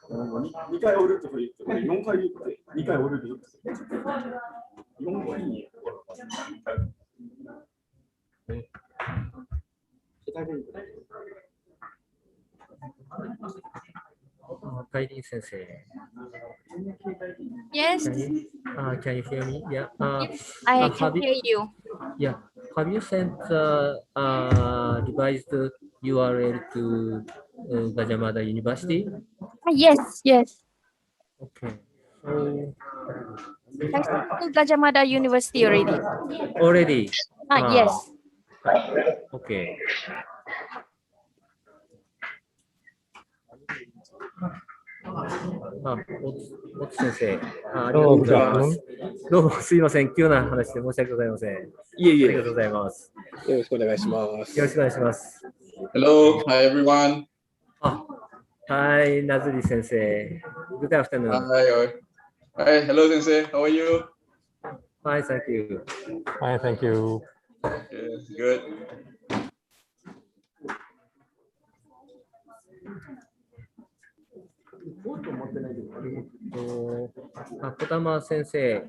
2回オルと言って、4回言って、2回オルで言って。4回に。海林先生。Yes. Can you hear me? Yeah. I can hear you. Yeah. Have you sent the revised URL to Gajah University? Yes, yes. Okay. So I sent to Gajah Mada University already. already. Yes. Okay. 大津先生、ありがとうございます。どうもすいません、急な話で申し訳ございません。いえいえ。ありがとうございます。よろしくお願いします。よろしくお願いします。Hello, hi everyone. Hi, Nazri 先生。Good afternoon. Hi, hello, Sensei. How are you? Hi, thank you. Hi, thank you. Yes, good. 児玉先生、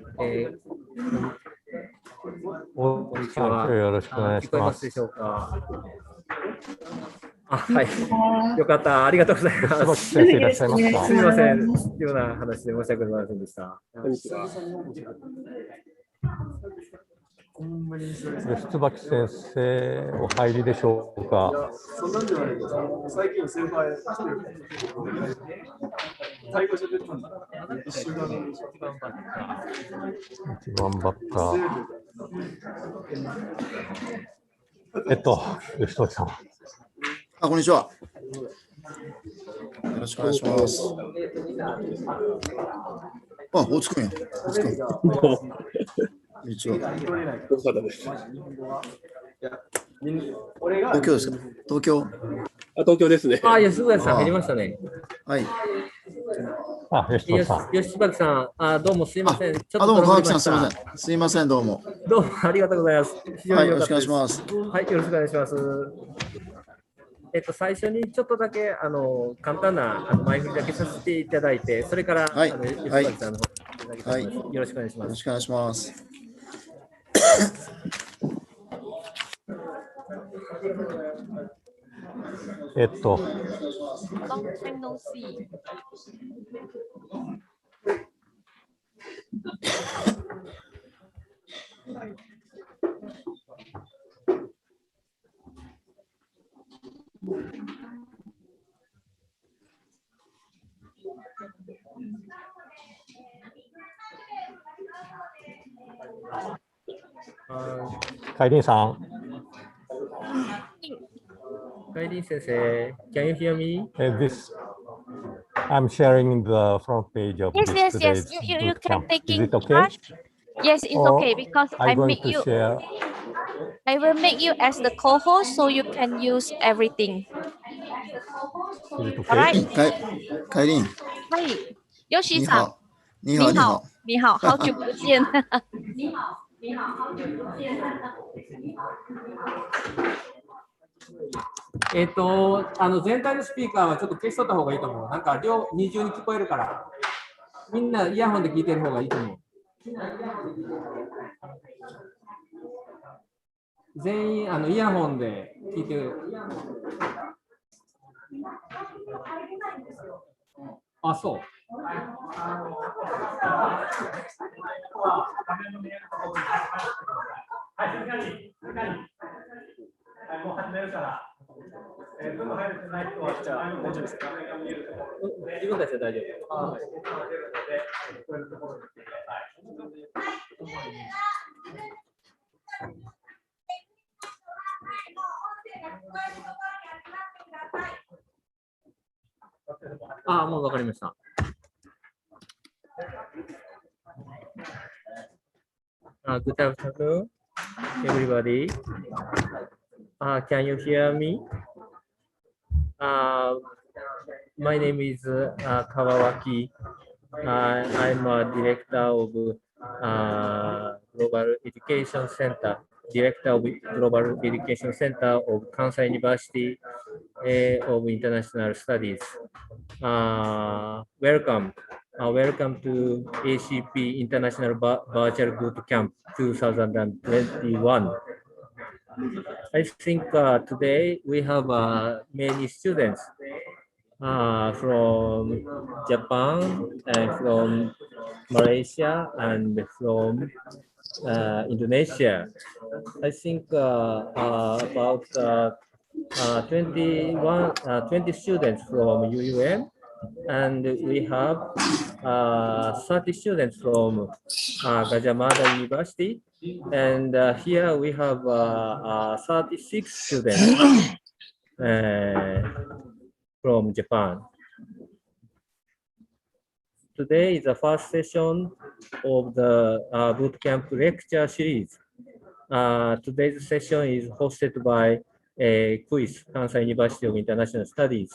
こんにちは。よろしくお願いします。聞こえますでしょうか。はい。よかった。ありがとうございます。先生いらっしゃいますか。すみません。ような話で申し訳ございませんでした。こんにちは。Yoshitsubaki 先生、お入りでしょうか。そんなんじゃないけど、最近先輩来てる。タイ語喋ったんだ。一番バッター。Yoshitsubaki さん。こんにちは。よろしくお願いします。大津くんや。大津くん。こんにちは。東京ですか。東京。東京ですね。吉崎さん入りましたね。はい。吉崎さん、どうもすいません。どうも川木さん、すみません。すみません、どうも。どうもありがとうございます。はい、よろしくお願いします。はい、よろしくお願いします。最初にちょっとだけ簡単な前振りだけさせていただいて、それから吉崎さんの方よろしくお願いします。よろしくお願いします。海林さん。海林先生、Can you hear me? I'm sharing the front page of yes, this today's you can bootcamp. take Is in it okay? charge? Yes, it's okay because I will make you as the co-host so you can use everything. Is it okay? All right. 海林。はい。ヨシさん。你好。你好，好久不见。你好。全体のスピーカーはちょっと消しとった方がいいと思う。なんか二重に聞こえるから、みんなイヤホンで聞いてる方がいいと思う。全員イヤホンで聞いてる。あ、そう。もう始めるから。分入れてない人はじゃあ大丈夫ですか？自分たちで大丈夫。もうわかりました。Good afternoon, everybody. Can you hear me? My name is Kawawaki. I'm a director of Global Education Center, Director of Global Education Center of Kansai University of International Studies. welcome. Welcome to ACP International Virtual Bootcamp 2021. I think today we have many students from Japan and from Malaysia and from Indonesia. I think about 20 students from UUM, and we have 30 students from Gajah Mada University, and here we have 36 students from Japan. Today is the first session of the Bootcamp lecture series. Today's session is hosted by quiz, Kansai University of International Studies.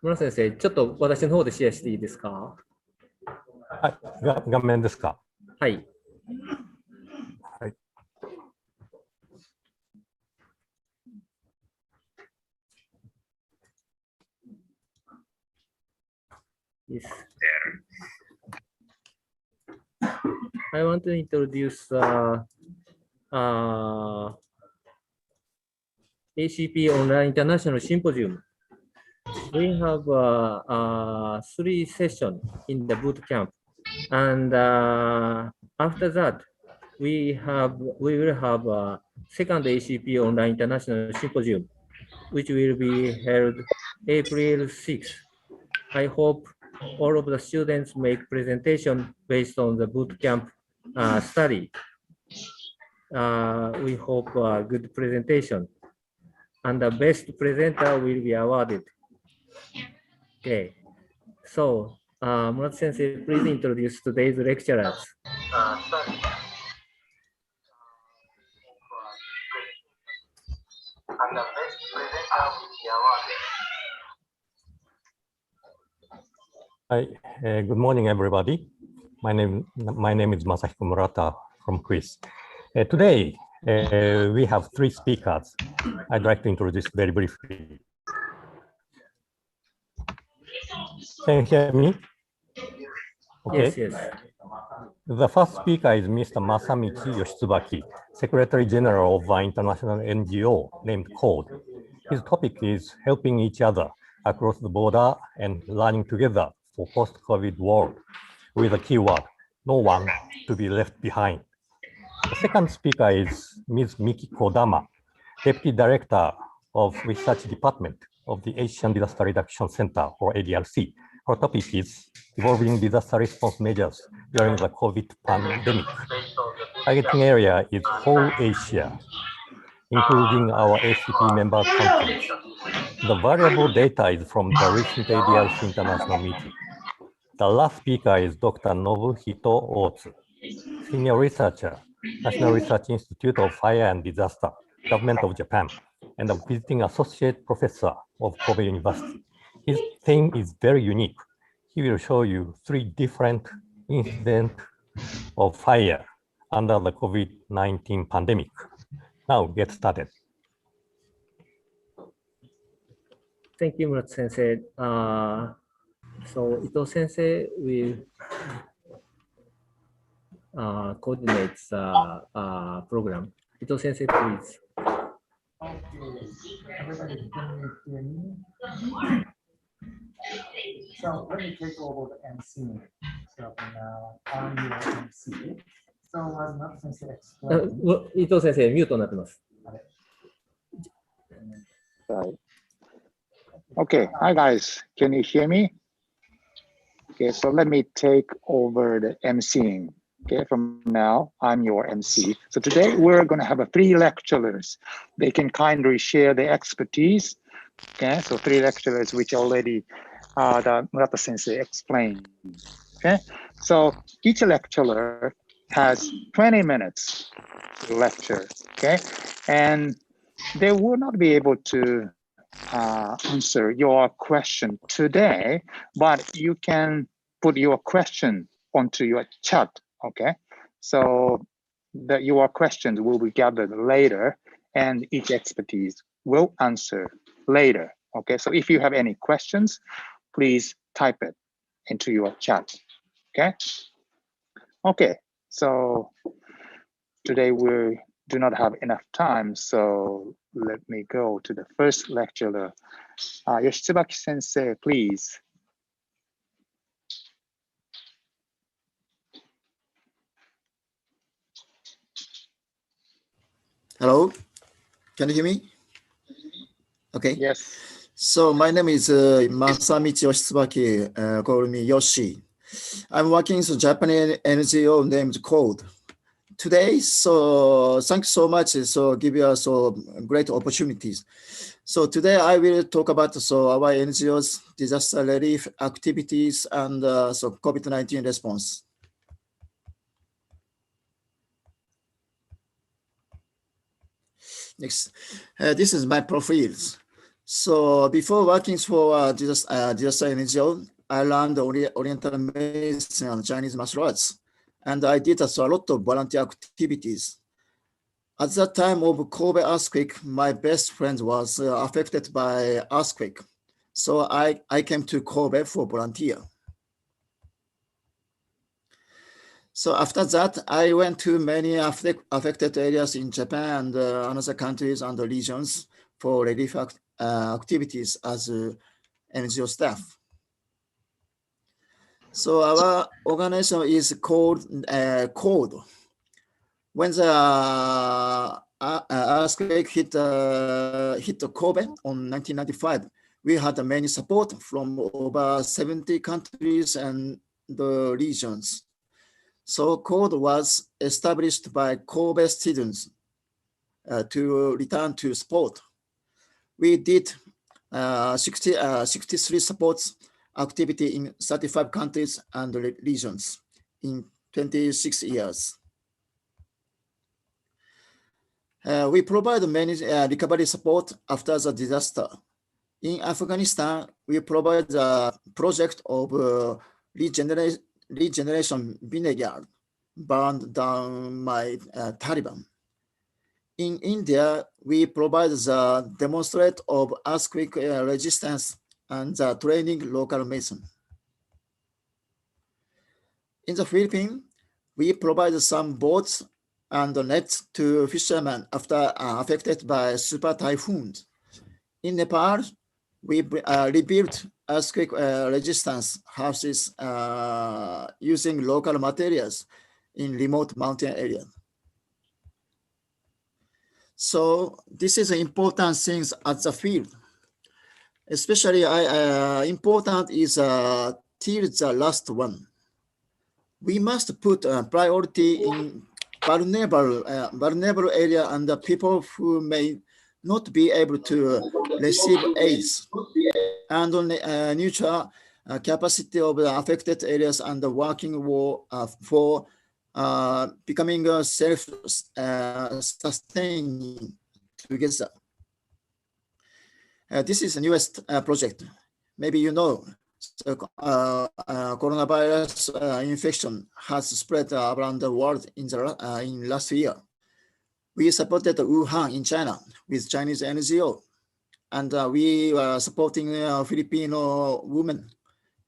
村先生、ちょっと私の方でシェアしていいですか？はい、画面ですか？はい。はい。Yes. I want to introduce ACP Online International Symposium. We have 3 sessions in the boot camp, and after that, we will have a second ACP Online International Symposium, which will be held April 6th. I hope all of the students make presentation based on the boot camp study. We hope a good presentation, and the best presenter will be awarded. Okay, so Murata Sensei, please introduce today's lecturers. And the best presenter will be awarded. Hi, good morning, everybody. My name is Masahiko Murata from quiz. Today, we have 3 speakers. I'd like to introduce very briefly. Can you hear me? Okay. Yes, yes. The first speaker is Mr. Masamichi Yoshitsubaki, Secretary General of an international NGO named CODE. His topic is helping each other across the border and learning together for post-COVID world, with a keyword, no one to be left behind. The second speaker is Ms. Miki Kodama, Deputy Director of Research Department of the Asian Disaster Reduction Center, or ADRC. Her topic is evolving disaster response measures during the COVID pandemic. Targeting area is whole Asia, including our ACP member countries. The valuable data is from the recent ADRC international meeting. The last speaker is Dr. Nobuhito Ohtsu, Senior Researcher, National Research Institute of Fire and Disaster, Government of Japan, and a visiting Associate Professor of Kobe University. His theme is very unique. He will show you 3 different incidents of fire under the COVID-19 pandemic. Now get started. Thank you, Murata Sensei. So Ito Sensei will coordinate the program. Ito Sensei, please. Everybody, can you hear me? So let me take over the MC. So now I'm your MC. So as Murata Sensei explained. Ito Sensei、ミュートになってます。Okay, hi guys, can you hear me? Okay, so let me take over the emceeing. Okay, from now, I'm your MC. So today we're going to have 3 lecturers. They can kindly share their expertise. Okay, so 3 lecturers which already the Murata Sensei explained. Okay, so each lecturer has 20 minutes to lecture. Okay, and they will not be able to answer your question today, but you can put your question onto your chat. Okay, so your questions will be gathered later, and each expertise will answer later. Okay, so if you have any questions, please type it into your chat. Okay. Okay, so today we do not have enough time, so let me go to the first lecturer. Yoshitsubaki sensei, please. Hello, can you hear me? Okay. Yes. So my name is Masamichi Yoshitsubaki, call me Yoshi. I'm working in Japanese NGO named Code. Today, so thanks so much. So give us so great opportunities. So today I will talk about so our NGO's disaster relief activities and so COVID-19 response. Next, this is my profiles. So before working for disaster NGO, I learned Oriental medicine and Chinese martial arts, and I did a lot of volunteer activities. At the time of Kobe earthquake, my best friend was affected by earthquake, so I came to Kobe for volunteer. So after that, I went to many affected areas in Japan and other countries and regions for relief activities as NGO staff. So our organization is called CODE. When the earthquake hit Kobe on 1995, we had many support from over 70 countries and the regions. So CODE was established by Kobe students to return to sport. We did 63 sports activity in 35 countries and regions in 26 years. We provide many recovery support after the disaster. In Afghanistan, we provide a project of regeneration vineyard burned down by Taliban. In India, we provide the demonstrate of earthquake resistance and the training local medicine. In the Philippines, we provide some boats and nets to fishermen after affected by super typhoons. In Nepal, we rebuilt earthquake resistance houses using local materials in remote mountain areas. So this is important things at the field. Especially important is till the last one. We must put priority in vulnerable area and the people who may not be able to receive aids, and on nurture capacity of the affected areas and the working for becoming self-sustaining together. This is the newest project. Maybe you know, so, coronavirus infection has spread around the world in last year. We supported Wuhan in China with Chinese NGO, and we were supporting Filipino women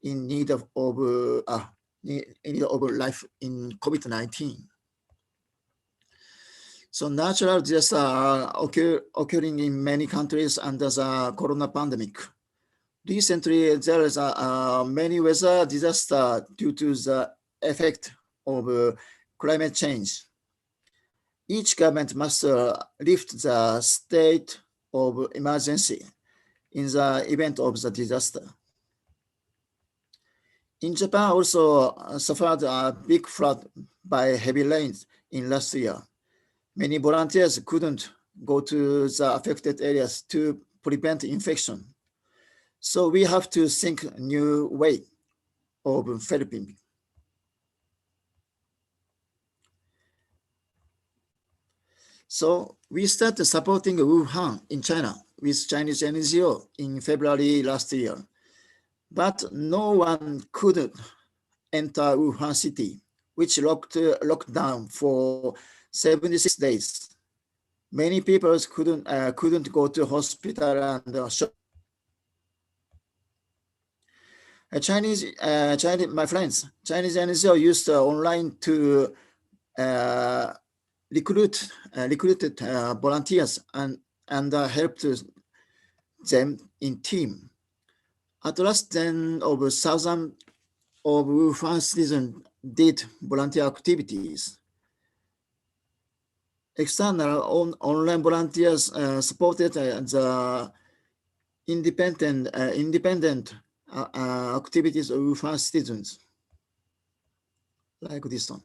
in need of life in COVID-19. So natural disasters are occurring in many countries under the corona pandemic. Recently, there is many weather disasters due to the effect of climate change. Each government must lift the state of emergency in the event of the disaster. In Japan, also suffered a big flood by heavy rains in last year. Many volunteers couldn't go to the affected areas to prevent infection. So we have to think a new way of helping. So we started supporting Wuhan in China with Chinese NGO in February last year. But no one could enter Wuhan city, which locked down for 76 days. Many people couldn't go to hospital and shop. My friends, Chinese NGO used online to recruited volunteers and helped them in team. At last, then over 1,000 of Wuhan citizens did volunteer activities. External online volunteers supported the independent activities of Wuhan citizens, like this one.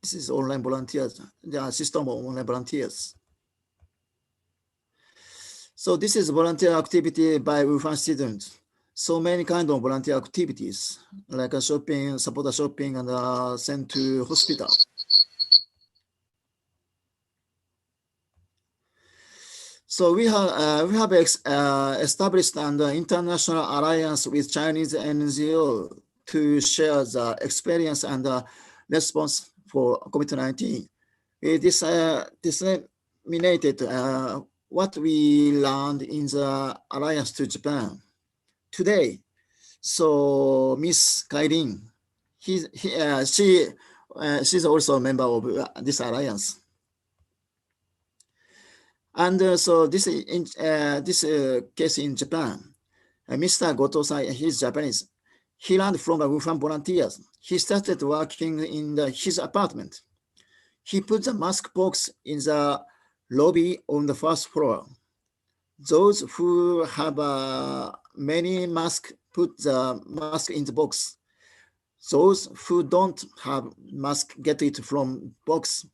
This is online volunteers, the system of online volunteers. So this is volunteer activity by Wuhan students. So many kind of volunteer activities, like shopping, support shopping, and sent to hospital. So we have established an international alliance with Chinese NGO to share the experience and response for COVID-19. We disseminated what we learned in the alliance to Japan. Today, so Miss Kairin, she's also a member of this alliance. And so this case in Japan, Mr. Goto-san, he's Japanese. He learned from the Wuhan volunteers. He started working in his apartment. He put the mask box in the lobby on the first floor. Those who have many masks put the mask in the box. Those who don't have mask get it from box.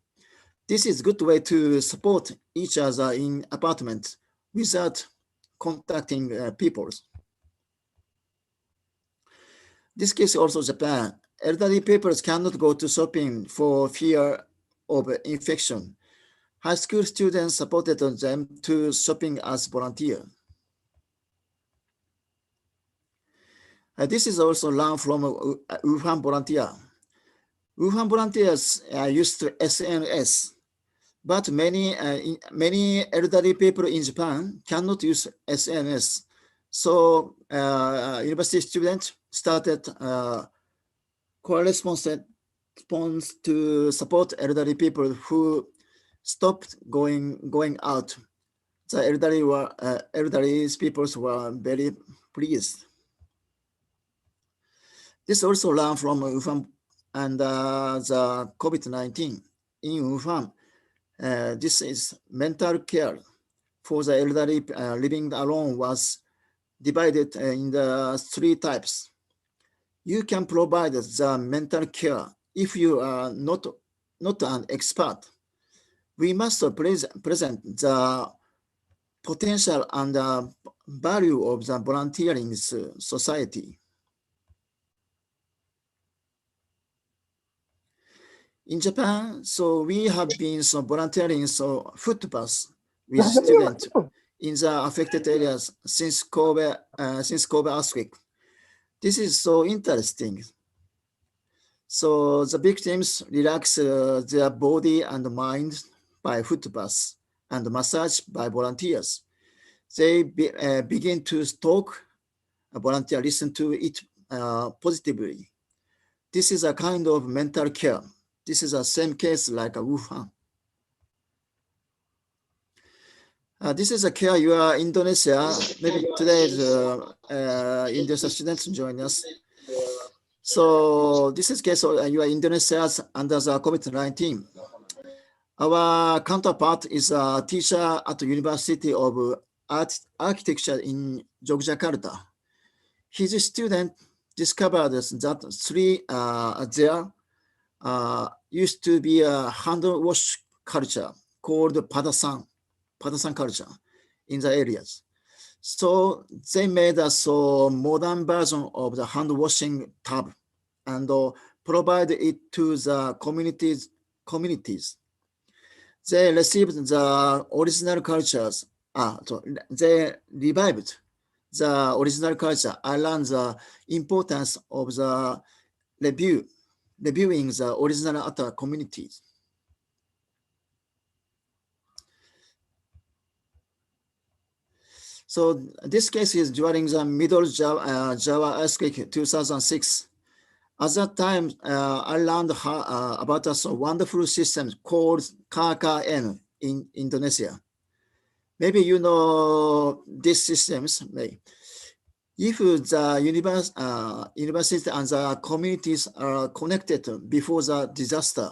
This is a good way to support each other in apartments without contacting people. This case also Japan. Elderly people cannot go to shopping for fear of infection. High school students supported them to shopping as volunteer. This is also learned from Wuhan volunteer. Wuhan volunteers used to SNS, but many elderly people in Japan cannot use SNS. So university students started correspondence to support elderly people who stopped going out. The elderly people were very pleased. This also learned from Wuhan and the COVID-19 in Wuhan. This is mental care for the elderly living alone was divided in the 3 types. You can provide the mental care if you are not an expert. We must present the potential and value of the volunteering society. In Japan, so we have been volunteering footpaths with students in the affected areas since Kobe earthquake. This is so interesting. So the victims relax their body and mind by footpaths and massage by volunteers. They begin to talk, a volunteer listen to it positively. This is a kind of mental care. This is the same case like a Wuhan. This is a care you are Indonesia. Maybe today Indonesian students join us. So this is case you are Indonesia under the COVID-19. Our counterpart is a teacher at the University of Architecture in Yogyakarta. His student discovered that there used to be a hand wash culture called Padasan culture in the areas. So they made a modern version of the hand washing tub and provide it to the communities. They received the original cultures. They revived the original culture. I learned the importance of the reviewing the original art communities. So this case is during the middle Java earthquake 2006. At that time, I learned about a wonderful system called KKN in Indonesia. Maybe you know these systems. If the university and the communities are connected before the disaster,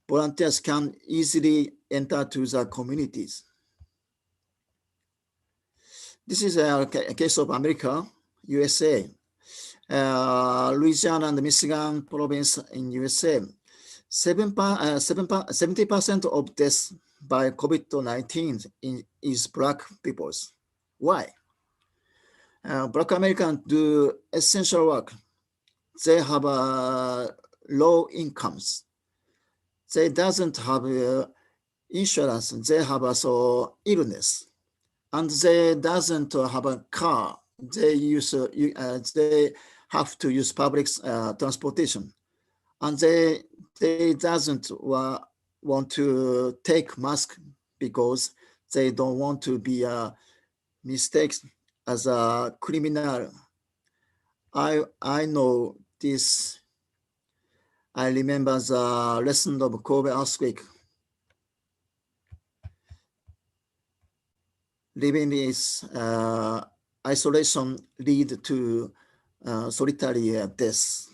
volunteers can easily enter to the communities. This is a case of America, USA. Louisiana and Michigan province in USA, 70% of deaths by COVID-19 is Black peoples. Why? Black Americans do essential work. They have low incomes. They doesn't have insurance. They have also illness, and they doesn't have a car. They they have to use public transportation, and they doesn't want to take mask because they don't want to be mistakes as a criminal. I know this. I remember the lesson of Kobe earthquake. Living is isolation lead to solitary death.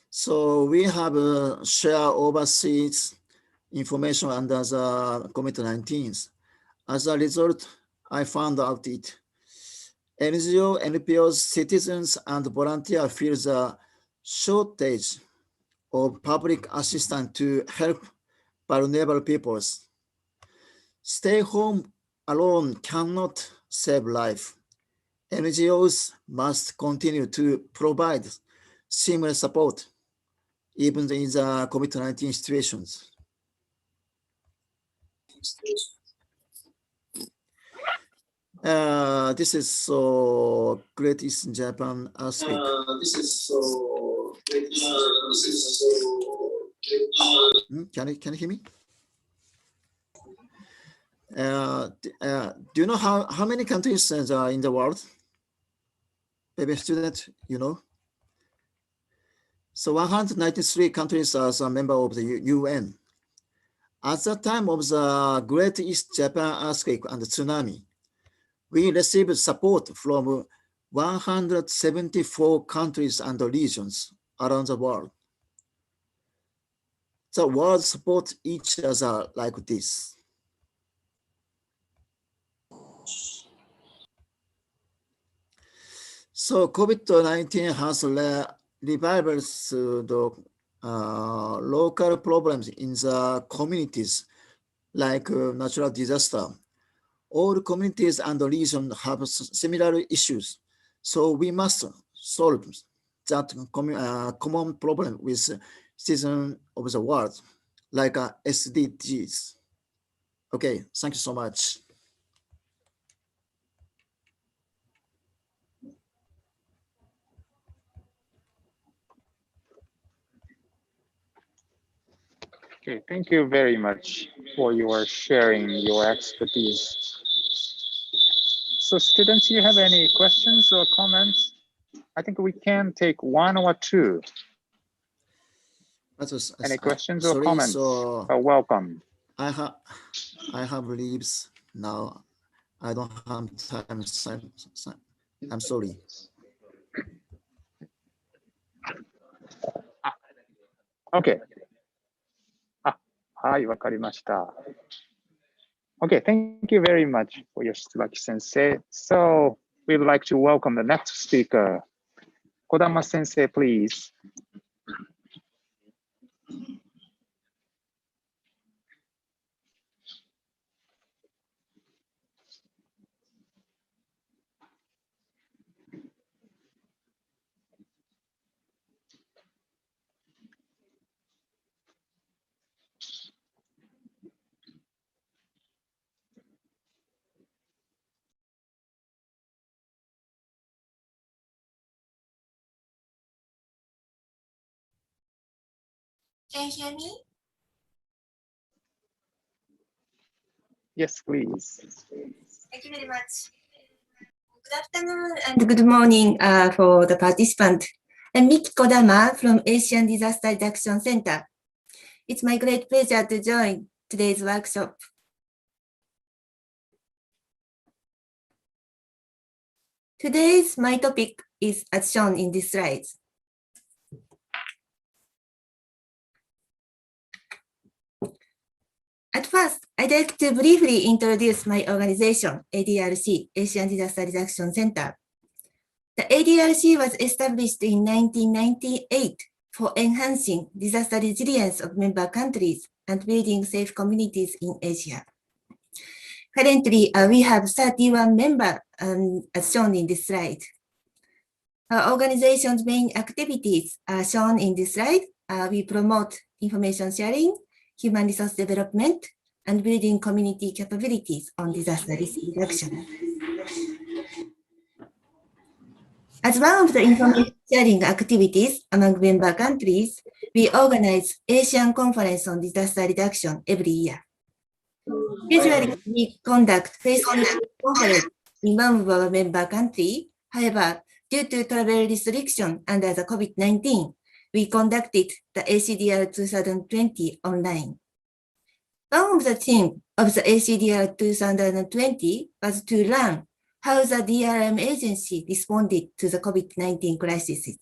So we have share overseas information under the COVID-19. As a result, I found out it. NGO, NPOs, citizens, and volunteers feel the shortage of public assistance to help vulnerable peoples. Stay home alone cannot save life. NGOs must continue to provide similar support, even in the COVID-19 situations. This is so great in Japan earthquake. Can you hear me? Do you know how many countries are in the world? Maybe student, you know. So 193 countries are a member of the UN. At the time of the Great East Japan earthquake and tsunami, we received support from 174 countries and regions around the world. The world supports each other like this. So COVID-19 has revivals the local problems in the communities like natural disaster. All communities and the region have similar issues. So we must solve that common problem with citizens of the world, like SDGs. Okay, thank you so much. Okay, thank you very much for your sharing your expertise. So students, you have any questions or comments? I think we can take one or two. Any questions or comments? So welcome. I have leaves now. I don't have time. I'm sorry. Okay. はい、わかりました。Okay, thank you very much for Yoshitsubaki sensei. So we would like to welcome the next speaker. Kodama sensei, please. Can you hear me? Yes, please. Thank you very much. Good afternoon and good morning for the participant. I'm Miki Kodama from Asian Disaster Reduction Center. It's my great pleasure to join today's workshop. Today's my topic is as shown in this slide. At first, I'd like to briefly introduce my organization, ADRC, Asian Disaster Reduction Center. The ADRC was established in 1998 for enhancing disaster resilience of member countries and building safe communities in Asia. Currently, we have 31 members as shown in this slide. Our organization's main activities are shown in this slide. We promote information sharing, human resource development, and building community capabilities on disaster risk reduction. As one of the information sharing activities among member countries, we organize Asian Conference on Disaster Reduction every year. Usually, we conduct face-to-face conference in one of our member country. However, due to travel restriction under the COVID-19, we conducted the ACDR 2020 online. One of the themes of the ACDR 2020 was to learn how the DRM agency responded to the COVID-19 crisis.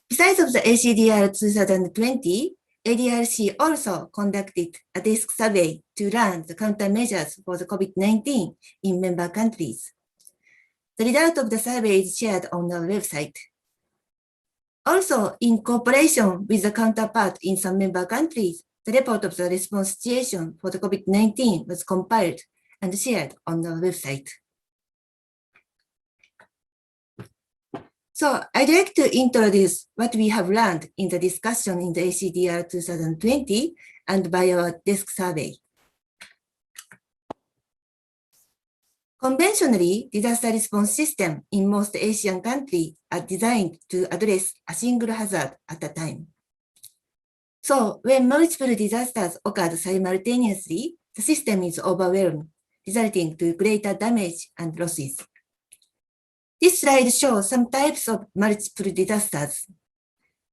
Besides of the ACDR 2020, ADRC also conducted a desk survey to learn the countermeasures for the COVID-19 in member countries. The result of the survey is shared on our website. Also, in cooperation with the counterpart in some member countries, the report of the response situation for the COVID-19 was compiled and shared on our website. So I'd like to introduce what we have learned in the discussion in the ACDR 2020 and by our desk survey. Conventionally, disaster response systems in most Asian countries are designed to address a single hazard at a time. So when multiple disasters occur simultaneously, the system is overwhelmed, resulting to greater damage and losses. This slide shows some types of multiple disasters.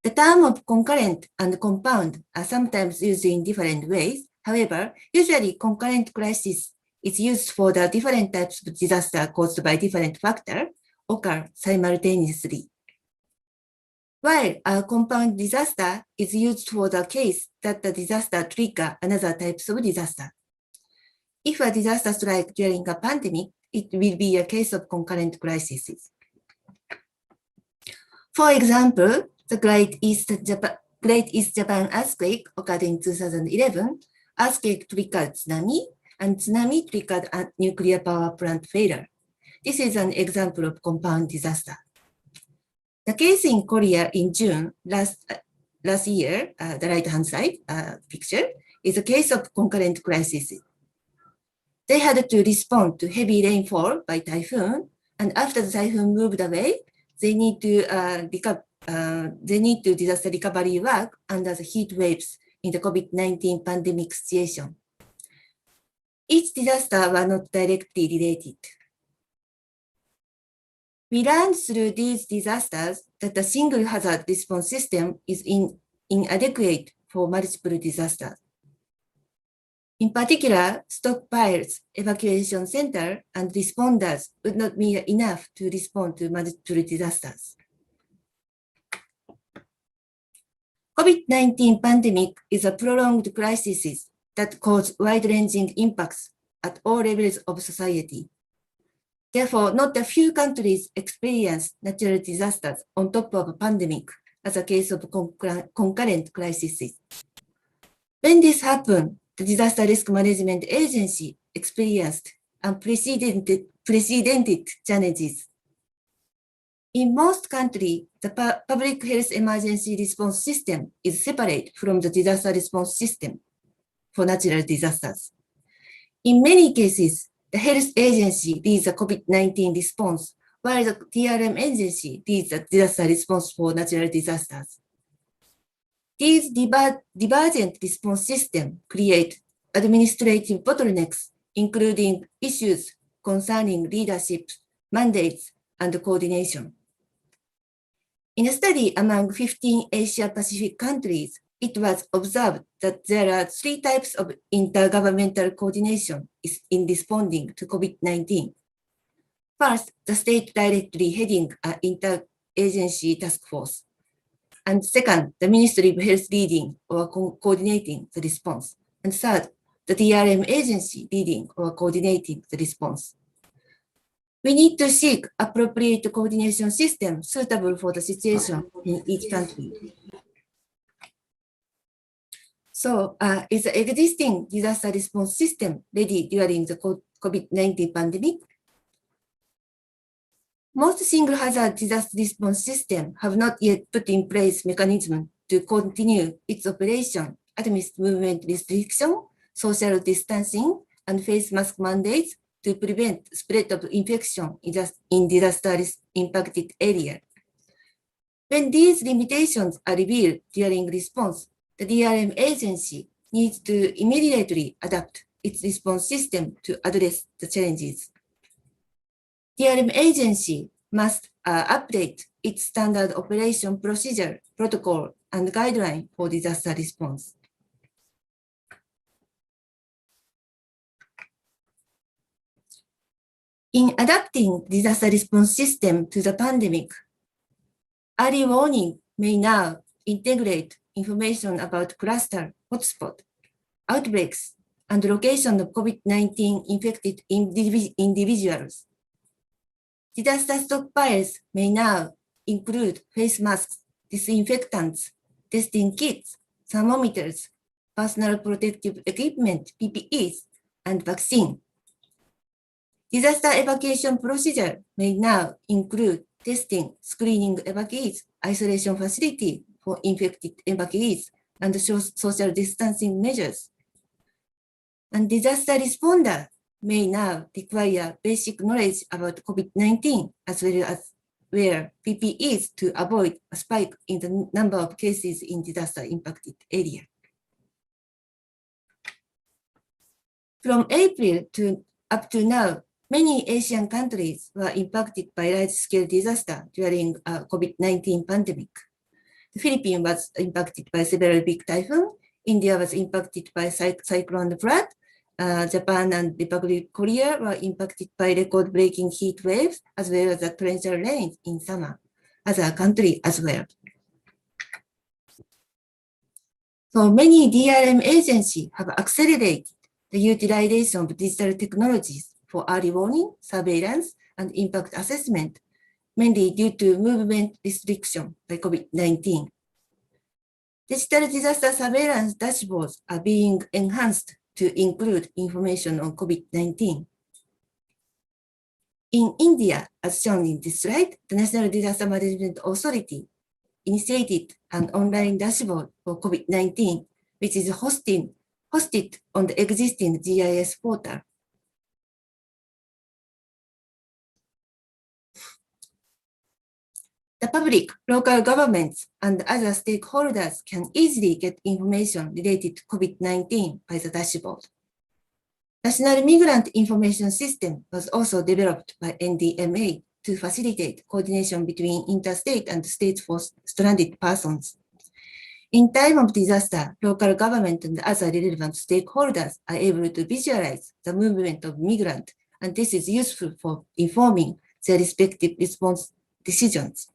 The term of concurrent and compound are sometimes used in different ways. However, usually concurrent crisis is used for the different types of disaster caused by different factors occur simultaneously. While a compound disaster is used for the case that the disaster triggers another types of disaster. If a disaster strikes during a pandemic, it will be a case of concurrent crises. For example, the Great East Japan earthquake occurred in 2011. Earthquake triggered tsunami, and tsunami triggered a nuclear power plant failure. This is an example of compound disaster. The case in Korea in June last year, the right-hand side picture, is a case of concurrent crisis. They had to respond to heavy rainfall by typhoon, and after the typhoon moved away, they need to disaster recovery work under the heat waves in the COVID-19 pandemic situation. Each disaster was not directly related. We learned through these disasters that the single hazard response system is inadequate for multiple disasters. In particular, stockpiles, evacuation center, and responders would not be enough to respond to multiple disasters. COVID-19 pandemic is a prolonged crisis that causes wide-ranging impacts at all levels of society. Therefore, not a few countries experience natural disasters on top of a pandemic as a case of concurrent crises. When this happened, the Disaster Risk Management Agency experienced unprecedented challenges. In most countries, the public health emergency response system is separate from the disaster response system for natural disasters. In many cases, the health agency leads the COVID-19 response, while the DRM agency leads the disaster response for natural disasters. These divergent response systems create administrative bottlenecks, including issues concerning leadership, mandates, and coordination. In a study among 15 Asia-Pacific countries, it was observed that there are 3 types of intergovernmental coordination in responding to COVID-19. First, the state directly heading an interagency task force. And second, the Ministry of Health leading or coordinating the response. And third, the DRM agency leading or coordinating the response. We need to seek appropriate coordination system suitable for the situation in each country. So, is the existing disaster response system ready during the COVID-19 pandemic? Most single hazard disaster response systems have not yet put in place mechanisms to continue its operation amidst movement restriction, social distancing, and face mask mandates to prevent spread of infection in disaster-impacted areas. When these limitations are revealed during response, the DRM agency needs to immediately adapt its response system to address the challenges. DRM agency must update its standard operation procedure, protocol, and guideline for disaster response. In adapting disaster response system to the pandemic, early warning may now integrate information about cluster, hotspot, outbreaks, and location of COVID-19 infected individuals. Disaster stockpiles may now include face masks, disinfectants, testing kits, thermometers, personal protective equipment, PPEs, and vaccine. Disaster evacuation procedure may now include testing, screening evacuees, isolation facility for infected evacuees, and social distancing measures. And disaster responder may now require basic knowledge about COVID-19 as well as wear PPEs to avoid a spike in the number of cases in disaster-impacted area. From April up to now, many Asian countries were impacted by large-scale disaster during a COVID-19 pandemic. The Philippines was impacted by several big typhoons. India was impacted by cyclone flood. Japan and Republic of Korea were impacted by record-breaking heat waves as well as the torrential rains in summer. Other countries as well. So many DRM agencies have accelerated the utilization of digital technologies for early warning, surveillance, and impact assessment, mainly due to movement restriction by COVID-19. Digital disaster surveillance dashboards are being enhanced to include information on COVID-19. In India, as shown in this slide, the National Disaster Management Authority initiated an online dashboard for COVID-19, which is hosted on the existing GIS portal. The public, local governments, and other stakeholders can easily get information related to COVID-19 by the dashboard. National Migrant Information System was also developed by NDMA to facilitate coordination between interstate and state for stranded persons. In time of disaster, local government and other relevant stakeholders are able to visualize the movement of migrants, and this is useful for informing their respective response decisions.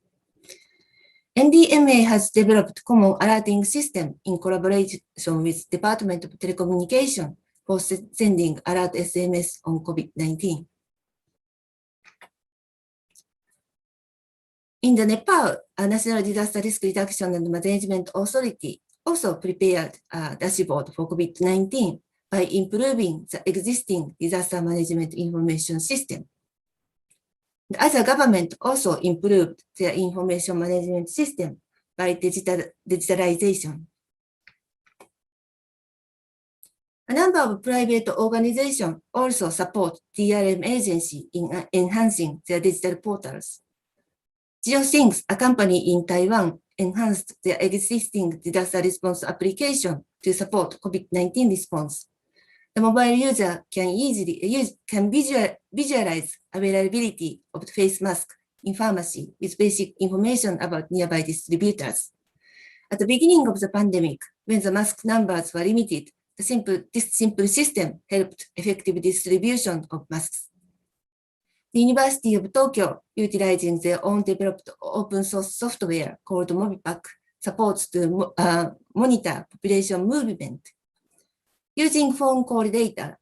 NDMA has developed common alerting system in collaboration with Department of Telecommunication for sending alert SMS on COVID-19. In the Nepal, a National Disaster Risk Reduction and Management Authority also prepared a dashboard for COVID-19 by improving the existing disaster management information system. The other government also improved their information management system by digitalization. A number of private organizations also support DRM agency in enhancing their digital portals. GeoThings, a company in Taiwan, enhanced their existing disaster response application to support COVID-19 response. The mobile user can visualize availability of the face mask in pharmacy with basic information about nearby distributors. At the beginning of the pandemic, when the mask numbers were limited, this simple system helped effective distribution of masks. The University of Tokyo, utilizing their own developed open source software called Mobipack, supports to monitor population movement. Using phone call data,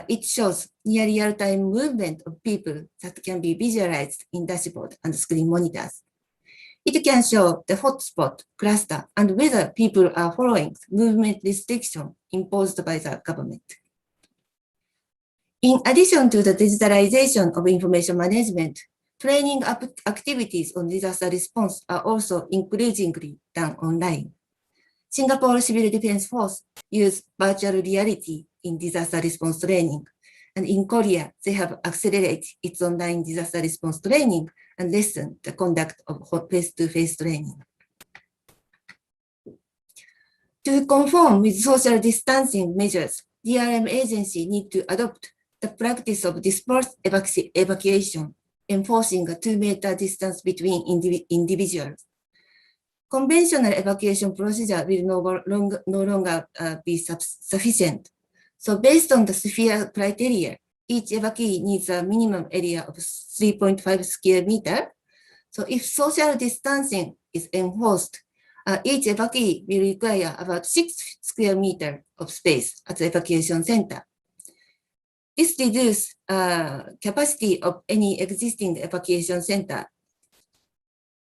it shows near real-time movement of people that can be visualized in dashboard and screen monitors. It can show the hotspot, cluster, and whether people are following movement restriction imposed by the government. In addition to the digitalization of information management, training activities on disaster response are also increasingly done online. Singapore Civil Defense Force use virtual reality in disaster response training, and in Korea, they have accelerated its online disaster response training and lessened the conduct of face-to-face training. To conform with social distancing measures, DRM agency need to adopt the practice of dispersed evacuation, enforcing a 2-meter distance between individuals. Conventional evacuation procedure will no longer be sufficient. So based on the sphere criteria, each evacuee needs a minimum area of 3.5 square meters. So if social distancing is enforced, each evacuee will require about 6 square meters of space at the evacuation center. This reduces capacity of any existing evacuation center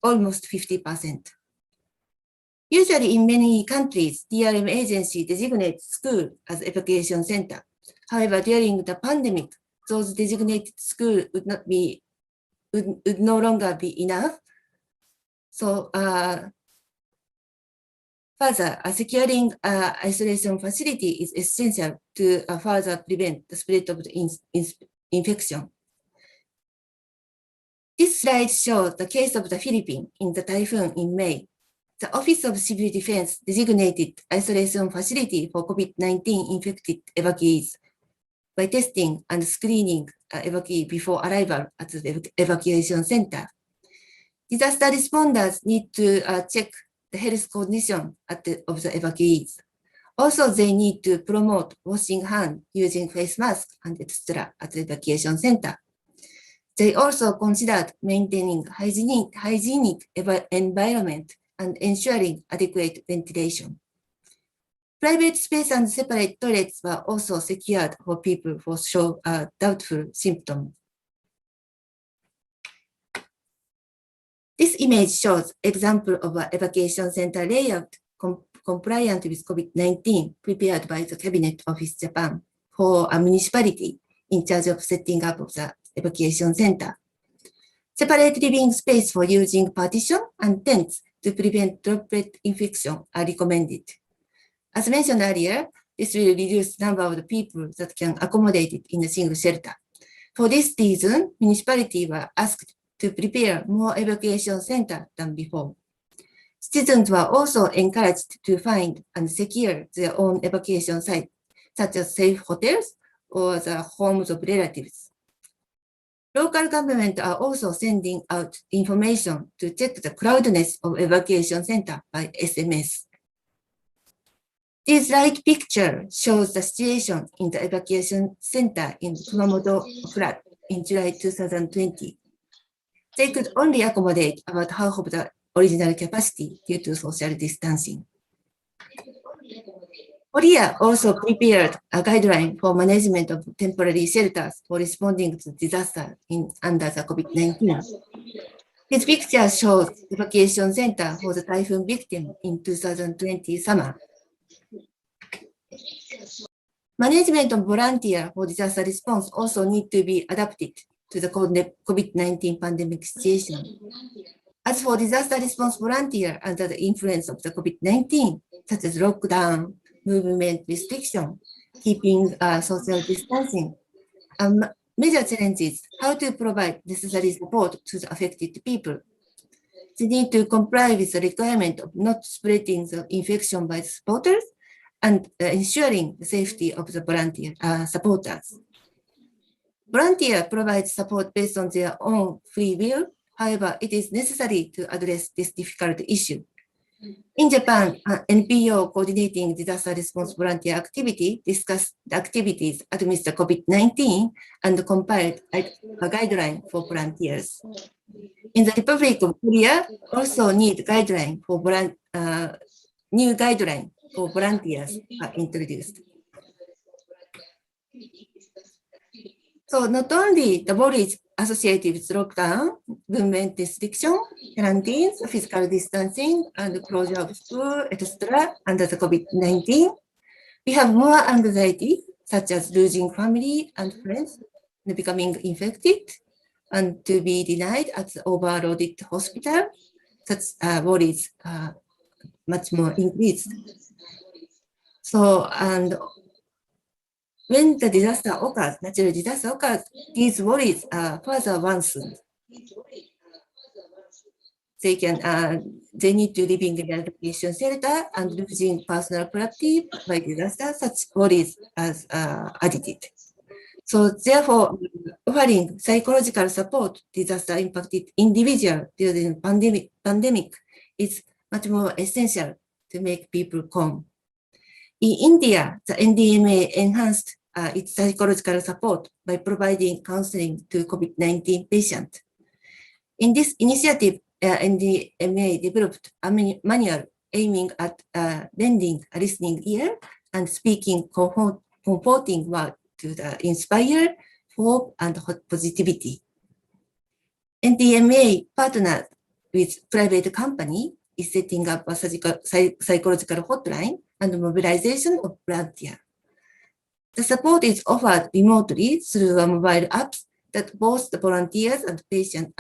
almost 50%. Usually in many countries, DRM agency designates school as evacuation center. However, during the pandemic, those designated schools would no longer be enough. So further, securing isolation facility is essential to further prevent the spread of the infection. This slide shows the case of the Philippines in the typhoon in May. The Office of Civil Defense designated isolation facility for COVID-19 infected evacuees by testing and screening evacuee before arrival at the evacuation center. Disaster responders need to check the health condition of the evacuees. Also, they need to promote washing hands using face masks and etc. at the evacuation center. They also considered maintaining hygienic environment and ensuring adequate ventilation. Private space and separate toilets were also secured for people who show doubtful symptoms. This image shows example of an evacuation center layout compliant with COVID-19 prepared by the Cabinet Office Japan for a municipality in charge of setting up of the evacuation center. Separate living space for using partition and tents to prevent droplet infection are recommended. As mentioned earlier, this will reduce the number of the people that can accommodate it in a single shelter. For this reason, municipalities were asked to prepare more evacuation centers than before. Citizens were also encouraged to find and secure their own evacuation sites, such as safe hotels or the homes of relatives. Local governments are also sending out information to check the crowdedness of evacuation center by SMS. This right picture shows the situation in the evacuation center in Kumamoto flood in July 2020. They could only accommodate about half of the original capacity due to social distancing. Korea also prepared a guideline for management of temporary shelters for responding to disaster under the COVID-19. This picture shows evacuation center for the typhoon victim in 2020 summer. Management of volunteer for disaster response also need to be adapted to the COVID-19 pandemic situation. As for disaster response volunteer under the influence of the COVID-19, such as lockdown, movement restriction, keeping social distancing, major challenges how to provide necessary support to the affected people. They need to comply with the requirement of not spreading the infection by the supporters and ensuring the safety of the volunteer supporters. Volunteer provides support based on their own free will. However, it is necessary to address this difficult issue. In Japan, NPO coordinating disaster response volunteer activity discussed the activities amidst COVID-19 and compiled a guideline for volunteers. In the Republic of Korea, also new guideline for volunteers are introduced. So not only the worries associated with lockdown, movement restriction, quarantines, physical distancing, and closure of school, etc., under the COVID-19, we have more anxiety, such as losing family and friends, and becoming infected, and to be denied at the overloaded hospital. Such worries are much more increased. So, and when the disaster occurs, natural disaster occurs, these worries are further worsened. They need to live in the evacuation shelter and losing personal property by disaster. Such worries as added. So therefore, offering psychological support disaster impacted individual during pandemic is much more essential to make people calm. In India, the NDMA enhanced its psychological support by providing counseling to COVID-19 patients. In this initiative, NDMA developed a manual aiming at lending a listening ear and speaking comforting words to inspire hope and positivity. NDMA partnered with private company is setting up a psychological hotline and mobilization of volunteers. The support is offered remotely through a mobile app that both the volunteers and patient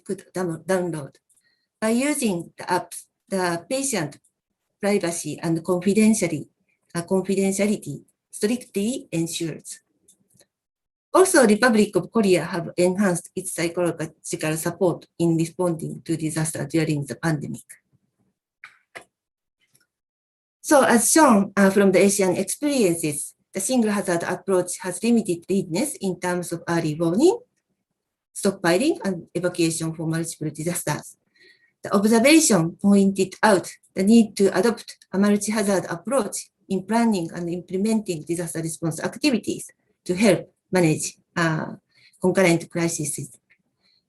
could download. By using the apps, the patient privacy and confidentiality strictly ensures. Also, Republic of Korea have enhanced its psychological support in responding to disaster during the pandemic. So as shown from the Asian experiences, the single hazard approach has limited readiness in terms of early warning, stockpiling, and evacuation for multiple disasters. The observation pointed out the need to adopt a multi-hazard approach in planning and implementing disaster response activities to help manage concurrent crises.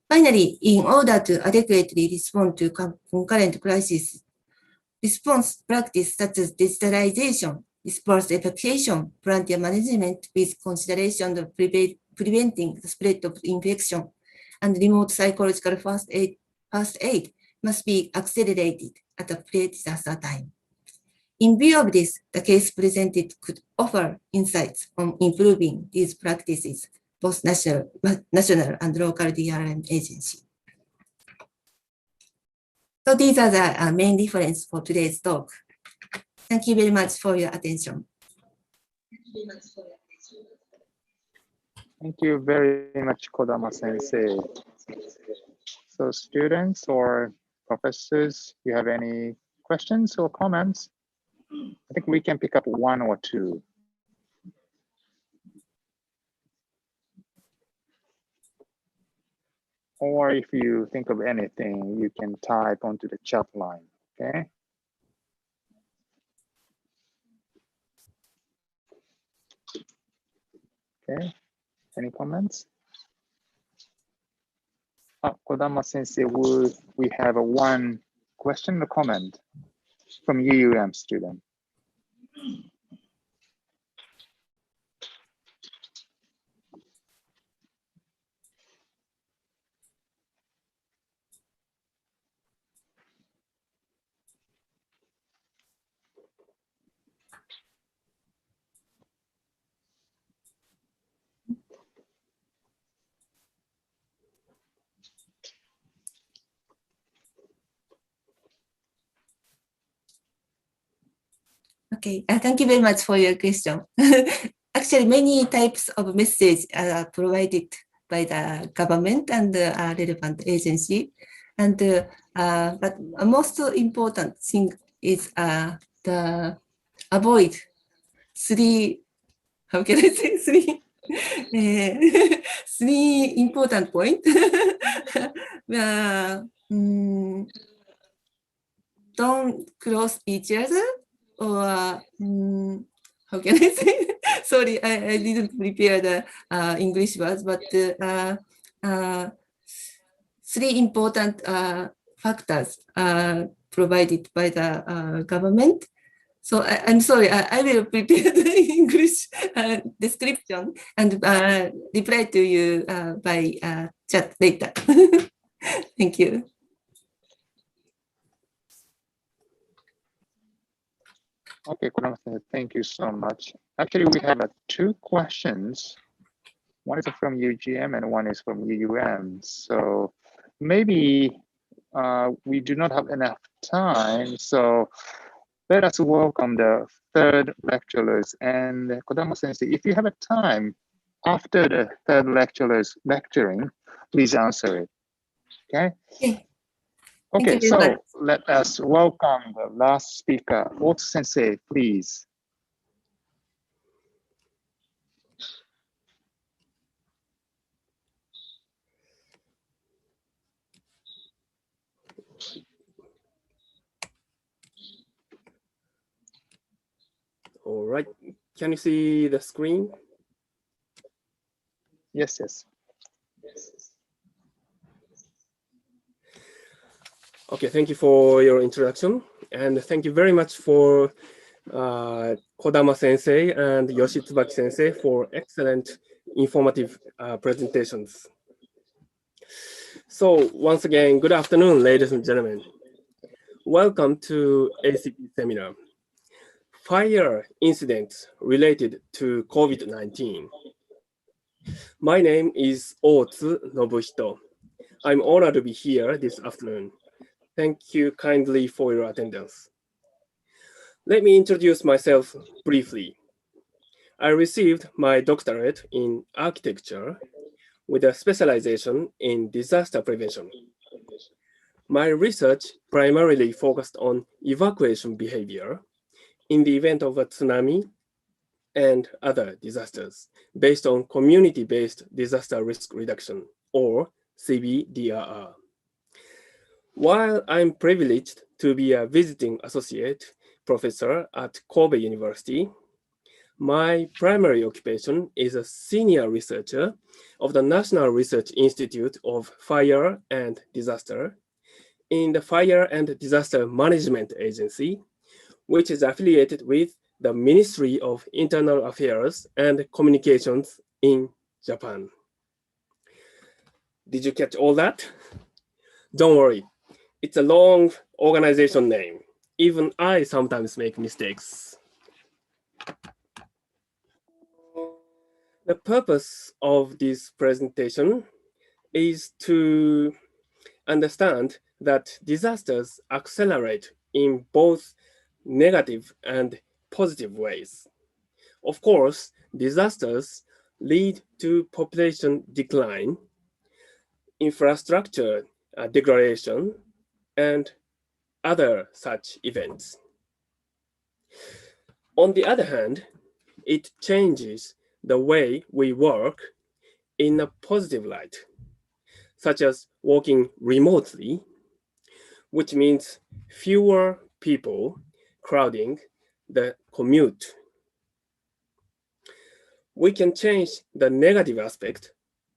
Finally, in order to adequately respond to concurrent crises, response practice such as digitalization, dispersed evacuation, volunteer management with consideration of preventing the spread of infection, and remote psychological first aid must be accelerated at a pre-disaster time. In view of this, the case presented could offer insights on improving these practices, both national and local DRM agency. So these are the main references for today's talk. Thank you very much for your attention. Thank you very much, Kodama Sensei. So students or professors, you have any questions or comments? I think we can pick up one or two. Or if you think of anything, you can type onto the chat line, okay? Okay, any comments? Kodama Sensei, we have one question or comment from UUM student. Okay, thank you very much for your question. Actually, many types of message are provided by the government and the relevant agency. And but most important thing is the avoid three, how can I say three? Three important points. Don't cross each other, or how can I say? Sorry, I didn't prepare the English words, but three important factors provided by the government. So I'm sorry, I will prepare the English description and reply to you by chat later. Thank you. Okay, Kodama-san, thank you so much. Actually, we have two questions. One is from UGM and one is from UUM. So maybe we do not have enough time. So let us welcome the third lecturers. And Kodama-sensei, if you have a time after the third lecturers lecturing, please answer it. Okay? Okay, so let us welcome the last speaker, Ohtsu Sensei, please. All right. Can you see the screen? Yes, yes. Okay, thank you for your introduction. And thank you very much for Kodama Sensei and Yoshitsubaki Sensei for excellent informative presentations. So once again, good afternoon, ladies and gentlemen. Welcome to ACP seminar. Fire incidents related to COVID-19. My name is Ohtsu Nobuhito. I'm honored to be here this afternoon. Thank you kindly for your attendance. Let me introduce myself briefly. I received my doctorate in architecture with a specialization in disaster prevention. My research primarily focused on evacuation behavior in the event of a tsunami and other disasters based on community-based disaster risk reduction, or CBDRR. While I'm privileged to be a visiting associate professor at Kobe University, my primary occupation is a senior researcher of the National Research Institute of Fire and Disaster in the Fire and Disaster Management Agency, which is affiliated with the Ministry of Internal Affairs and Communications in Japan. Did you catch all that? Don't worry, it's a long organization name. Even I sometimes make mistakes. The purpose of this presentation is to understand that disasters accelerate in both negative and positive ways. Of course, disasters lead to population decline, infrastructure degradation, and other such events. On the other hand, it changes the way we work in a positive light, such as working remotely, which means fewer people crowding the commute. We can change the negative aspect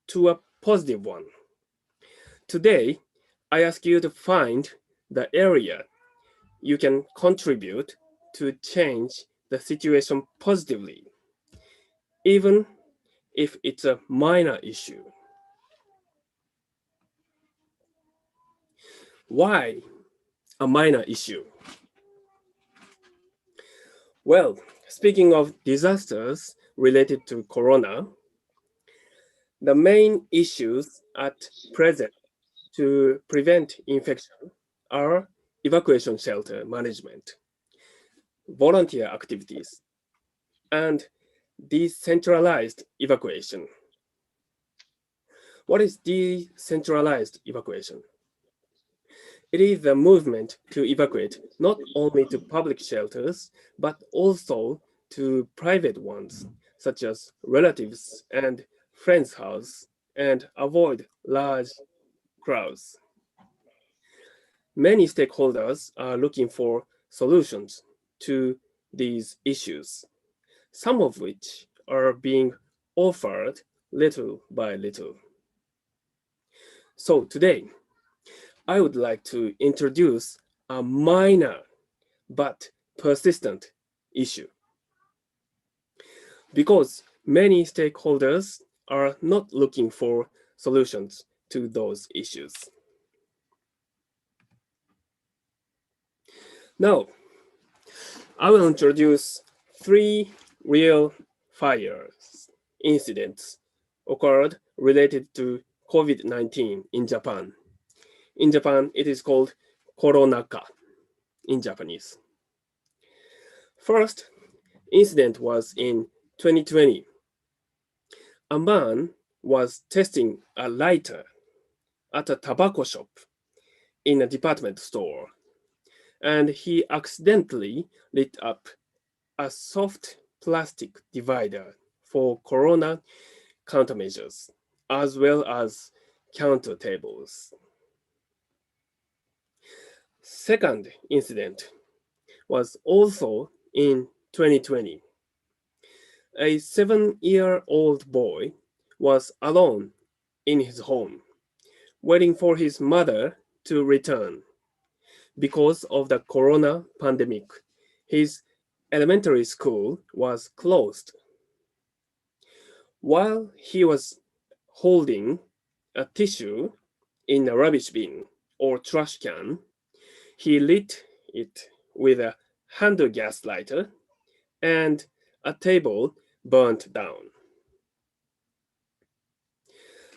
to a positive one. Today, I ask you to find the area you can contribute to change the situation positively, even if it's a minor issue. Why a minor issue? Well, speaking of disasters related to Corona, the main issues at present to prevent infection are evacuation shelter management, volunteer activities, and decentralized evacuation. What is decentralized evacuation? It is a movement to evacuate not only to public shelters, but also to private ones, such as relatives and friends' house, and avoid large crowds. Many stakeholders are looking for solutions to these issues, some of which are being offered little by little. So today, I would like to introduce a minor but persistent issue. Because many stakeholders are not looking for solutions to those issues. Now, I will introduce 3 real fire incidents occurred related to COVID-19 in Japan. In Japan, it is called koronaka in Japanese. First incident was in 2020. A man was testing a lighter at a tobacco shop in a department store, and he accidentally lit up a soft plastic divider for corona countermeasures, as well as counter tables. Second incident was also in 2020. A 7-year-old boy was alone in his home, waiting for his mother to return. Because of the corona pandemic, his elementary school was closed. While he was holding a tissue in a rubbish bin or trash can, he lit it with a hand gas lighter, and a table burnt down.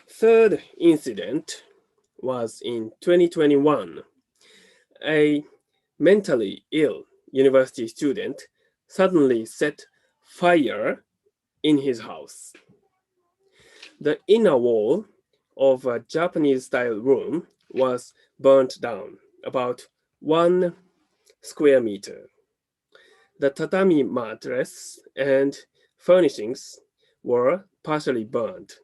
Third incident was in 2021. A mentally ill university student suddenly set fire in his house. The inner wall of a Japanese-style room was burnt down, about 1 square meter. The tatami mattress and furnishings were partially burned,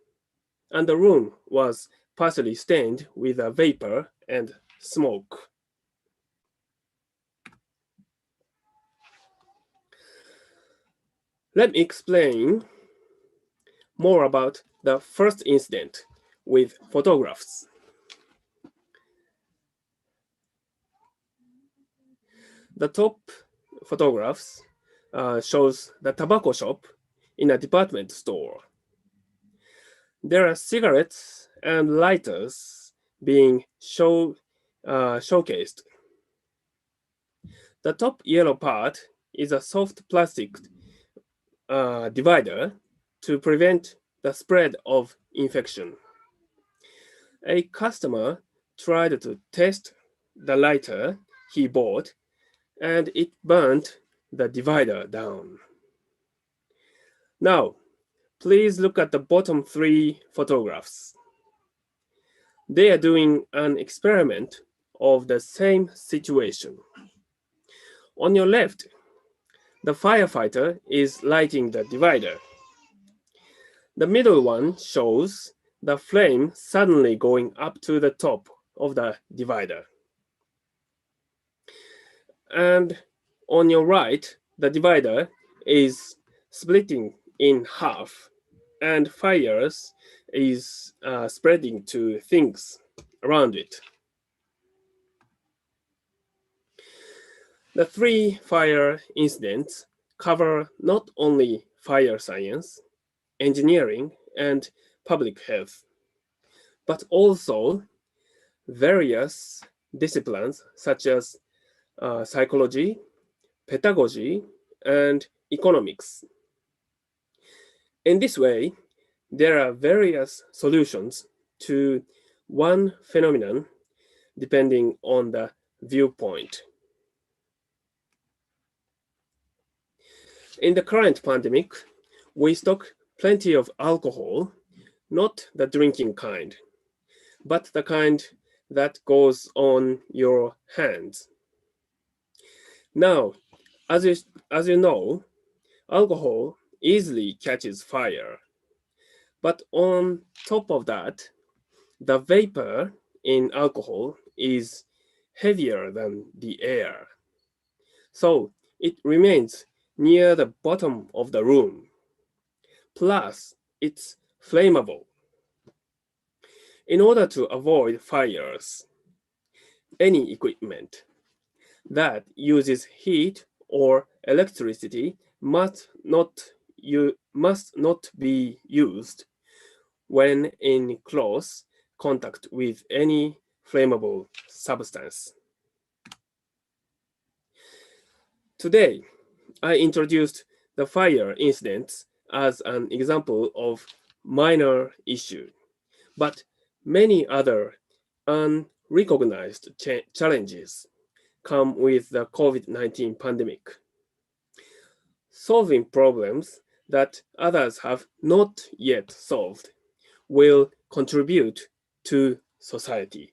and the room was partially stained with a vapor and smoke. Let me explain more about the first incident with photographs. The top photographs shows the tobacco shop in a department store. There are cigarettes and lighters being showcased. The top yellow part is a soft plastic divider to prevent the spread of infection. A customer tried to test the lighter he bought, and it burnt the divider down. Now, please look at the bottom 3 photographs. They are doing an experiment of the same situation. On your left, the firefighter is lighting the divider. The middle one shows the flame suddenly going up to the top of the divider. And on your right, the divider is splitting in half, and fires is spreading to things around it. The 3 fire incidents cover not only fire science, engineering, and public health, but also various disciplines such as psychology, pedagogy, and economics. In this way, there are various solutions to one phenomenon depending on the viewpoint. In the current pandemic, we stock plenty of alcohol, not the drinking kind, but the kind that goes on your hands. Now, as you know, alcohol easily catches fire. But on top of that, the vapor in alcohol is heavier than the air. So it remains near the bottom of the room. Plus, it's flammable. In order to avoid fires, any equipment that uses heat or electricity must not be used when in close contact with any flammable substance. Today, I introduced the fire incidents as an example of minor issue, but many other unrecognized challenges come with the COVID-19 pandemic. Solving problems that others have not yet solved will contribute to society.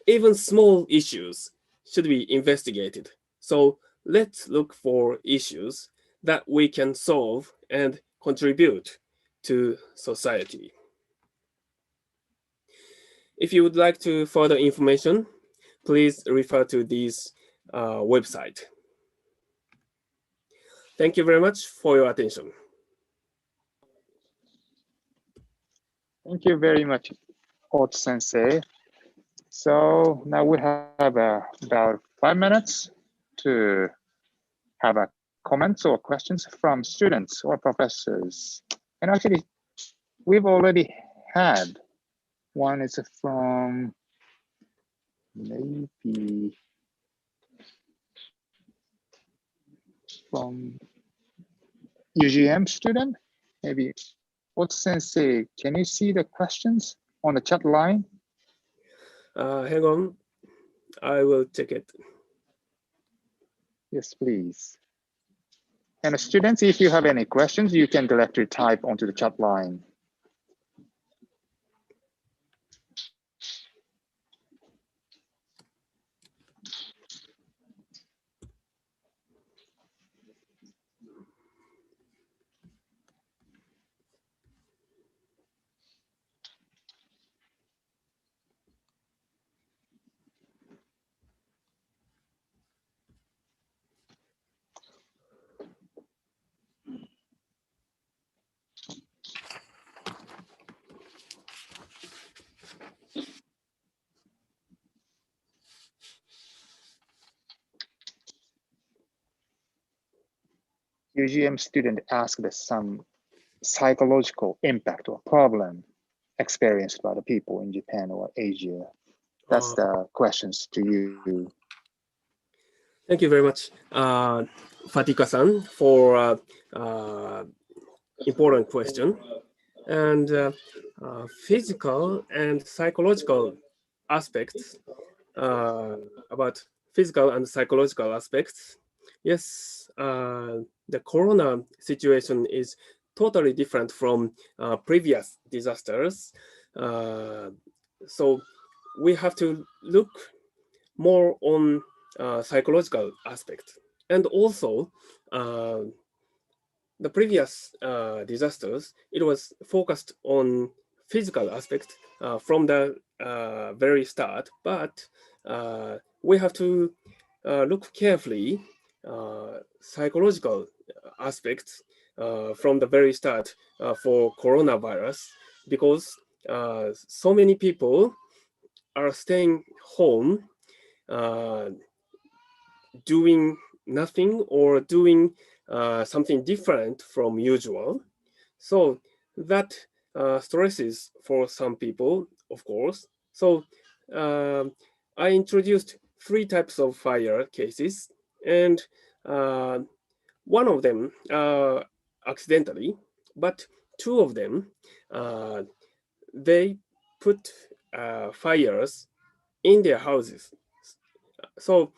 Even small issues should be investigated. So let's look for issues that we can solve and contribute to society. If you would like to further information, please refer to this website. Thank you very much for your attention. Thank you very much, Ohtsu Sensei. So now we have about 5 minutes to have comments or questions from students or professors. And actually, we've already had one. Is from maybe from UGM student, maybe. Ohtsu Sensei, can you see the questions on the chat line? Hang on, I will check it. Yes, please. And students, if you have any questions, you can directly type onto the chat line. UGM student asked some psychological impact or problem experienced by the people in Japan or Asia. That's the questions to you. Thank you very much, Fatika-san, for important question. And physical and psychological aspects, about physical and psychological aspects. Yes, the corona situation is totally different from previous disasters. So we have to look more on psychological aspect. And also, the previous disasters, it was focused on physical aspect from the very start, but we have to look carefully psychological aspects from the very start for coronavirus, because so many people are staying home, doing nothing or doing something different from usual. So that stresses for some people, of course. So I introduced 3 types of fire cases, and one of them accidentally, but 2 of them, they put fires in their houses. So,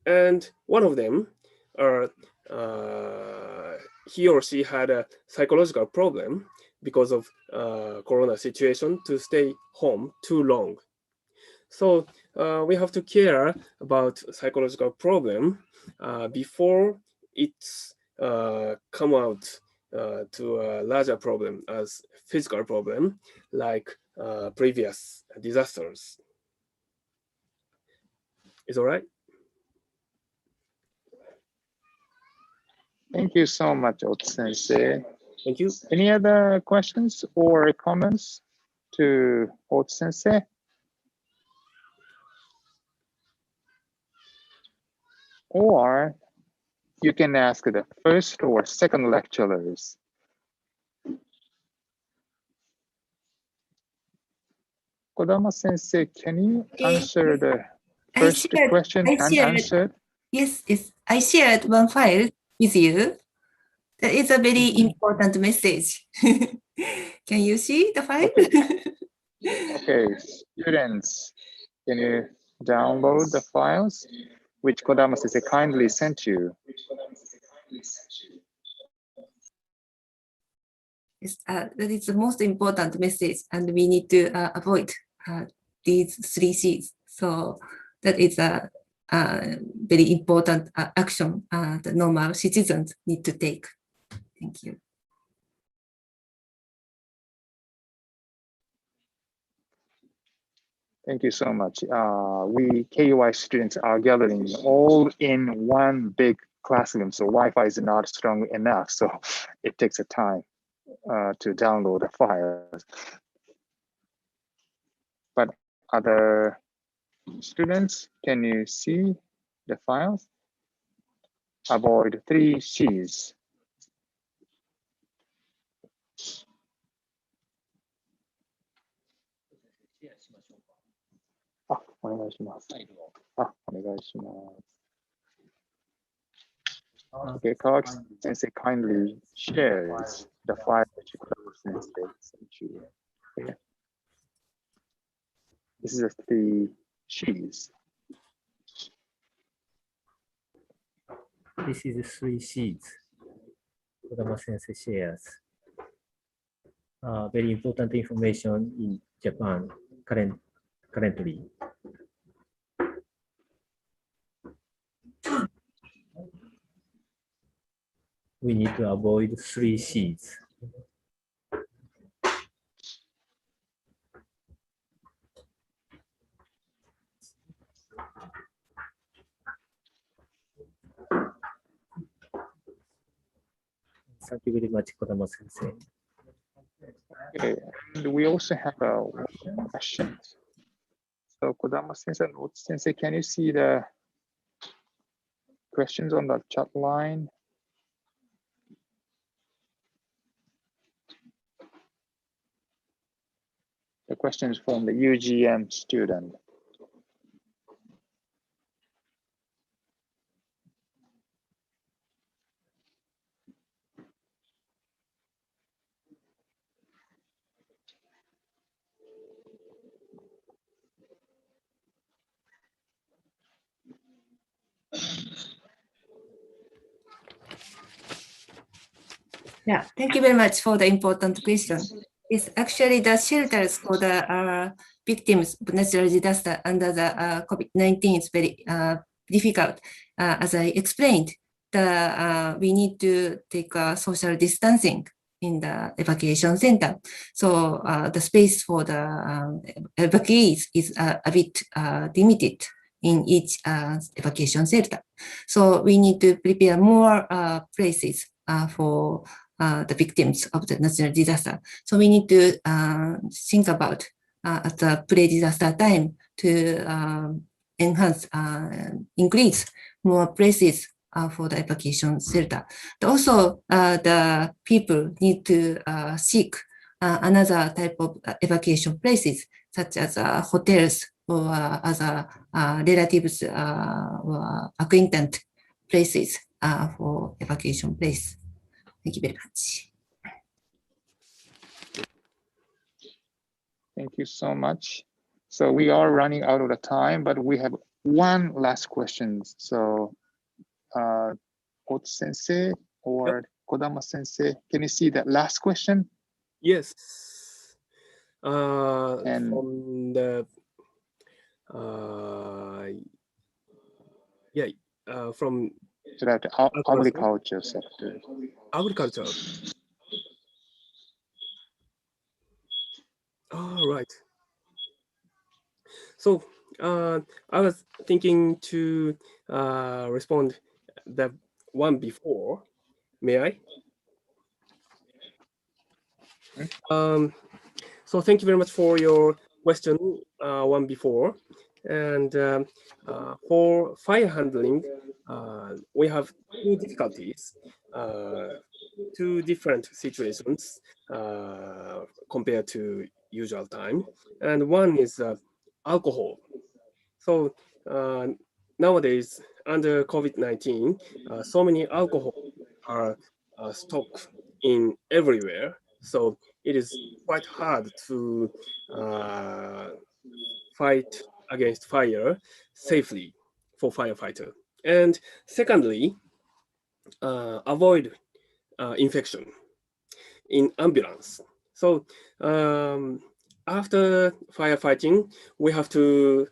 and one of them, he or she had a psychological problem, because of Corona situation to stay home too long. So we have to care about psychological problem before it's come out to a larger problem as physical problem like previous disasters. Is all right? Thank you so much, Ohtsu Sensei. Thank you. Any other questions or comments to Ohtsu Sensei? Or you can ask the first or second lecturers. Kodama Sensei, can you answer the first question unanswered? Yes, I shared one file with you. That is a very important message. Can you see the file? Okay, students, can you download the files which Kodama Sensei kindly sent you? Yes, that is the most important message, and we need to avoid these 3 C's. So that is a very important action the normal citizens need to take. Thank you. Thank you so much. We KUI students are gathering all in one big classroom, so Wi-Fi is not strong enough, so it takes a time to download the files. But other students, can you see the files? Avoid 3 C's. Okay, Kawaki Sensei kindly shares the file which Kodama Sensei sent you. Okay. This is the 3 C's. This is 3 sheets. Kodama Sensei shares very important information in Japan currently. We need to avoid 3 C's. Thank you very much, Kodama Sensei. Okay, and we also have a question. So Kodama Sensei and Ohtsu Sensei, can you see the questions on the chat line? The questions from the UGM student. Yeah, thank you very much for the important question. Yes, actually the shelters for the victims of natural disaster under the COVID-19 is very difficult. As I explained, we need to take social distancing in the evacuation center. So the space for the evacuees is a bit limited in each evacuation center. So we need to prepare more places for the victims of the natural disaster. So we need to think about at the pre-disaster time to enhance, increase more places for the evacuation shelter. But also, the people need to seek another type of evacuation places, such as hotels or other relatives or acquaintance places for evacuation place. Thank you very much. Thank you so much. So we are running out of the time, but we have one last question. So Ohtsu Sensei or Kodama Sensei, can you see that last question? Yes. And From the from so that agriculture sector. agriculture. All right. So I was thinking to respond the one before. May I? So thank you very much for your question one before. And for fire handling, we have two difficulties, two different situations compared to usual time. And one is alcohol. So nowadays, under COVID-19, so many alcohol are stocked in everywhere. So it is quite hard to fight against fire safely for firefighter. And secondly, avoid infection in ambulance. So after firefighting, we have to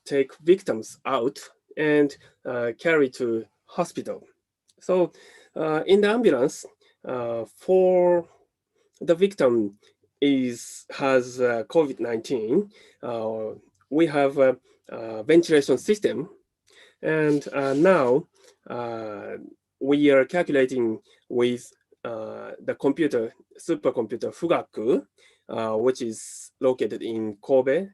take victims out and carry to hospital. So in the ambulance, for the victim has COVID-19, we have a ventilation system, and now we are calculating with the computer, supercomputer Fugaku, which is located in Kobe,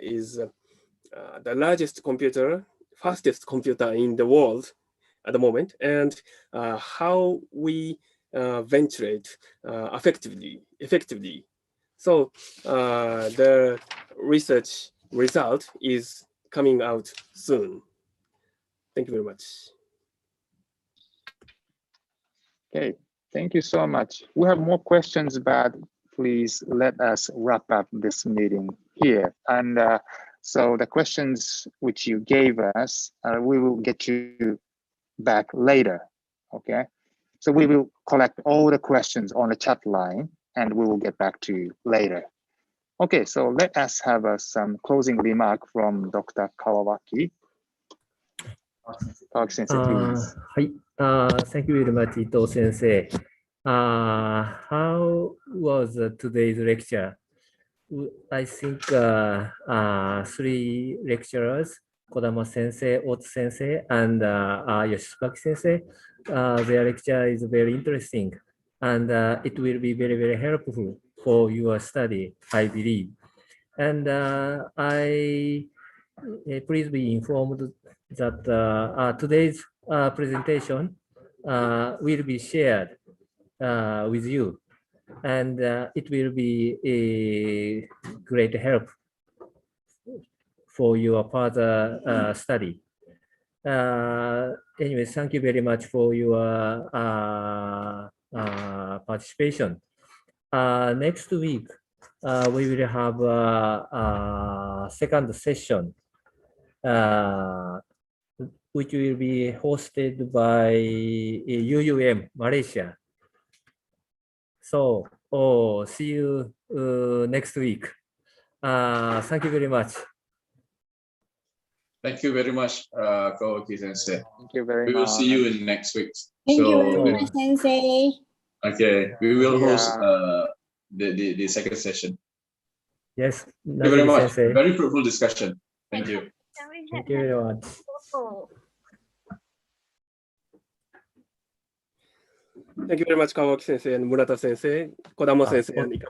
is the largest computer, fastest computer in the world at the moment, and how we ventilate effectively. So the research result is coming out soon. Thank you very much. Okay, thank you so much. We have more questions, but please let us wrap up this meeting here. And so the questions which you gave us, we will get you back later, okay? So we will collect all the questions on the chat line and we will get back to you later. Okay, so let us have some closing remark from Dr. Kawawaki. Kawaki-sensei, please. Thank you very much, Ito-sensei. How was today's lecture? I think three lecturers, Kodama sensei, Ohtsu sensei, and Yoshitsubaki sensei, their lecture is very interesting, and it will be very, very helpful for your study, I believe. And please be informed that today's presentation will be shared with you, and it will be a great help for your further study. Anyway, thank you very much for your participation. Next week, we will have a second session, which will be hosted by UUM Malaysia. So, see you next week. Thank you very much. Thank you very much, Kawaki sensei. Thank you very much. We will see you in next week. Thank you very much, sensei. Okay, we will host the second session. Yes. Thank you very much. Very fruitful discussion. Thank you. Thank you very much. Thank you very much, Kawaki sensei and Murata sensei, Kodama sensei, and